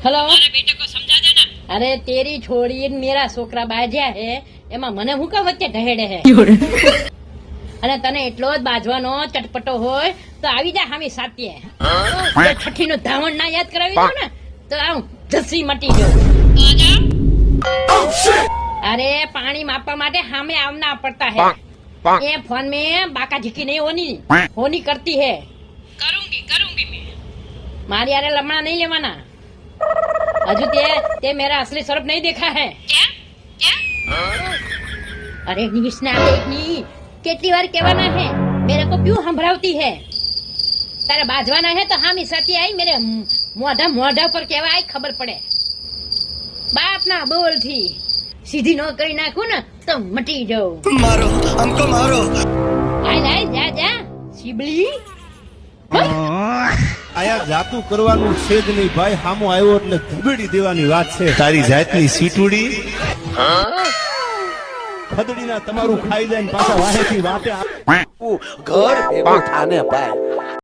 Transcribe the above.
Hello तुम्हारे बेटे को समझा देना। अरे तेरी छोड़ी ने मेरा છોકરા બાજ્યા હે એમાં મને હું કા વચ્ચે ઢહેડે હે અને તને એટલો જ બાજવાનો ચટપટો હોય તો આવી જા હામી સાત્યે છઠ્ઠી નું ધાવણ ના યાદ કરાવી દો ને તો આમ જસી મટી ગયો तो आ जाओ। अरे पानी मापा माटे हमें आवना पड़ता है ये फोन में बाका झिकी नहीं होनी करती है करूंगी मैं। मारी यारे लमना नहीं लेवाना हजू ते मेरा असली स्वरूप नहीं देखा है क्या क्या अरे निष्णा देखनी કેટલી વાર કહેવાના है मेरे को क्यों संभरावती है तारे बाजवाना है तो हामी साथी आई मेरे मोढ़ा पर केवा आई खबर पड़े बात ना बोल थी सीधी नो કરી નાખું ને તો મટી જાઉં मारो हमको मारो આય જા શીબલી આયા જાતું કરવાનું છે જ નહીં ભાઈ હામો આવ્યો એટલે ધબેડી દેવાની વાત છે તારી જાતની સીટુડી ખદડીના તમારું ખાઈ જાય ને પાછા વાહેથી વાટે घर भेगो थाने भाई